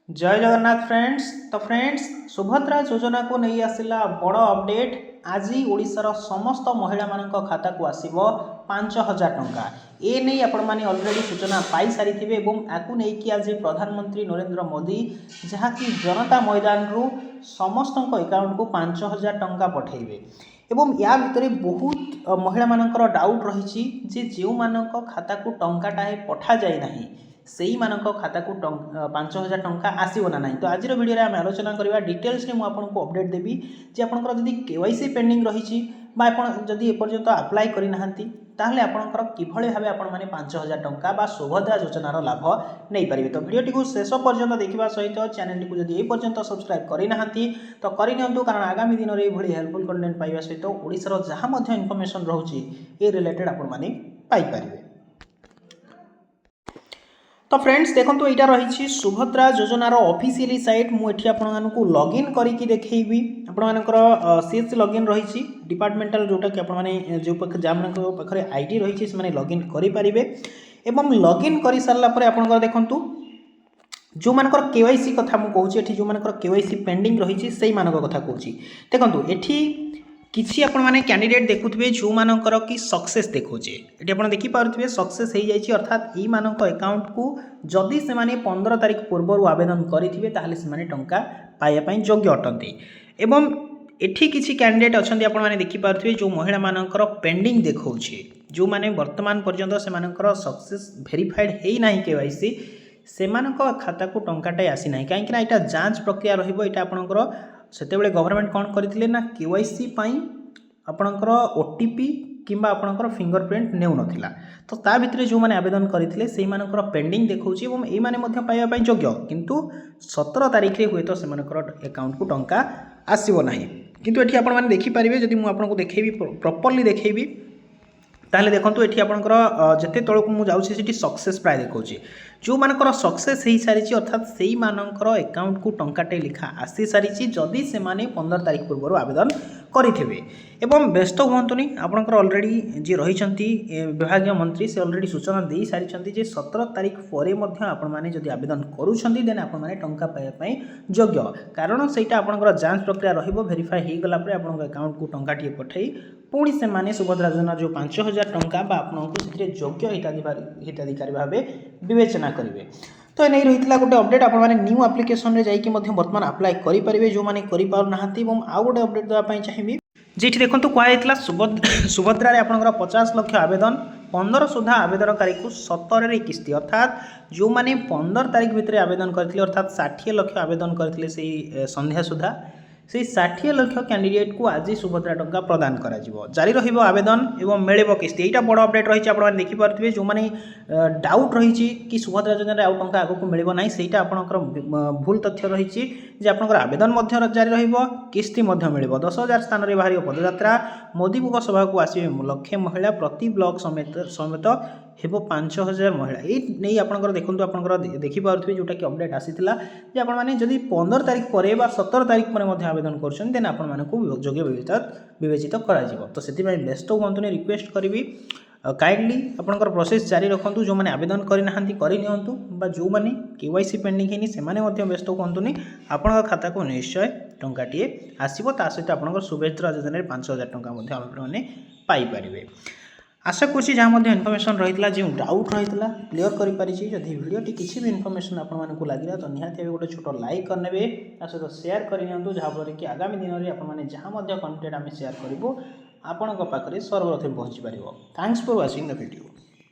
जय जगन्नाथ फ्रेंड्स। तो फ्रेंड्स, सुभद्रा योजना को नहीं आसला बड़ अपडेट। आज ओडिशार समस्त महिला मान खाता को आसो 5,000 टंका। ए नहीं आपण मैंने अलरेडी सूचना पाई सारी या आज प्रधानमंत्री नरेंद्र मोदी जहाँकि जनता मैदान रु समस्त अकाउंट को 5,000 टंका पठेबे। एवं या भितर बहुत महिला मानकर डाउट रही जो मान खाता को टंकाटा पठा जाए ना से खाता को 5,000 टंका आसो ना ना। तो आज वीडियो आम आलोचना करवा डिटेल्स में मुझे अपडेट देवी जे आपंकर जदि केवाईसी पेंडिंग रही जदि एपर्यंत अप्लाई करना ताहले आपंकर किभଳି भाबे आपण माने 5,000 टंका बा सुभद्रा योजनार लाभ नहीं पारे। तो वीडियो टी शेष पर्यंत देखा सहित चैनल टी जदि पर्यंत सब्सक्राइब करना तो करनी कारण आगामी दिन में ये हेल्पफुल कंटेंट पाइबा सहित ओडिशार जहाँ इनफॉरमेशन रोचे ए रिलेटेड आपण माने पाई पारिबे। तो फ्रेंड्स देखो यहाँ रही सुभद्रा योजनार ऑफिशियली साइट मुझे आपको लॉगिन करके देखी आपर सीएससी लॉगिन रही डिपार्टमेंटल जोटा कि आपने जो पाखे आईडी रही से लॉगिन करेंगे एवं लॉगिन कर सारापर आप देखूँ जो मानकर केवाईसी कथा मुझे कहूँ जो मानकर केवाईसी पेंडिंग रही से कथा कहूँ। देखो ये किसी आपण माने कैंडिडेट देखुथे जो मानकर कि सक्सेस देखुचे ये आप देखिपे सक्सेस हो जाए अर्थात ये मानक अकाउंट को जदि से 15 तारीख पूर्व आवेदन करेंगे ताहले से टंका पाइबापी योग्य अटंती। एवं एठी किसी कैंडिडेट अच्छा आप देखिपे जो महिला मानकर पेंडिंग देखौछे जो माने वर्तमान पर्यंत से सक्सेस वेरीफाइड है ना केवाईसी से खाता को टंकाटा आसी ना कहीं यहाँ जांच प्रक्रिया रहा सेतेबेले गवर्नमेंट कौन करथिले ना केवाईसी आपणकर ओटीपी किंबा आपणकर फिंगरप्रिंट नेउ नथिला। तो ता भितरे जो माने आवेदन करथिले सेही मानकर पेंडिंग देखौछि एवं एई माने मध्य पाइबा पई योग्य किंतु 17 तारिख रे हुए तो से मानकर अकाउंट को टंका आसीबो नाही। किंतु एठी आपण माने देखि परिबे जदि मु आपनको देखेबी प्रॉपर्ली देखेबी ताहले देखंतु एठी आपणकर जते तळकु मु जाउछि सेठी सक्सेस प्राय देखौछि जो मानकर सक्सेस हो सारी अर्थात से मानकर अकाउंट को टंकाटे लिखा आसी सारी जदि से 15 तारीख पूर्व आवेदन करेंगे। एवं व्यस्त हुंतुनी आपंकर अलरेडी जी रही विभाग मंत्री से अलरेडी सूचना दे सारी 17 तारीख पर आपने आवेदन करुँच देन आपने टंका पाइबापी योग्य कारण से आपंकर जांच प्रक्रिया रेरीफाई हो गला अकाउंट को टंकाटे पठे पुणी से सुभद्रा योजना जो 5,000 टंका आपको योग्य हिताधिकारी भाव विवेचना करेंगे। तो नहीं रही गोटे अपडेट आपने न्यू एप्लिकेशन जाकि बर्तमान अप्लाई करेंगे जो मैंने करना आउ गोटे अपडेट देवाई चाहिए जी देखो कहला सुभद्रा आपंकर 50 लाख आवेदन 15 सुधा आवेदनकारी को 17 किस्ती अर्थात जो मैंने 15 तारीख भितर आवेदन करते अर्थात 60 लाख आवेदन करते संध्या सुधा से 60 लाख कैंडिडेट को आज सुभद्रा टंका प्रदान करा जारी रहिबो आवेदन एवं मिलेबो किस्ती। यहाँ बड़ अपडेट रही आप देखिपे जो मैंने डाउट रही कि सुभद्रा योजना आउ टंका आगक मिल ना सहीटा आपंकर भूल तथ्य रही आपंकर आवेदन जारी रहिबो किस्ती मिल 10,000 स्थान में बाहर पदयात्रा मोदी बुक सभा को आसवे लक्षे महिला प्रति ब्लॉक समेत हेबो 5,000 महिला ये आपंकर देखो आपंकर देखिपे जोटा कि अपडेट आसीला जे आपण माने जदि 15 तारीख पर 17 तारीख पर आवेदन कर देन आपण मानक योग्य विवेचित करा जिवो। तो सेति व्यस्त हुंतुनी रिक्वेस्ट करी काइंडली आपंकर प्रोसेस जारी रखु जो मैंने आवेदन करनी जो मैंने केवाईसी पेंडिंग है से व्यस्त हुंतुनी आपण खाता को निश्चय टंकाटे आसो ता सहित आपंकर सुभद्रा योजना 5,000 टंका आपने पाइपर। आशा करुँच जहाँ इनफर्मेशन रही जो डाउट रही क्लीयर करी जदि वीडियोटी किसी भी इनफर्मेशन आपको लगे तो निहाती गोटे छोट लाइक करने सहित सेयार करनी जहाँफल कि आगामी दिन में आपने जहाँ कंटेंट आम सेयार करूँ आपण पाखे सर्वप्रथम पहुँची पार। Thanks for watching the video.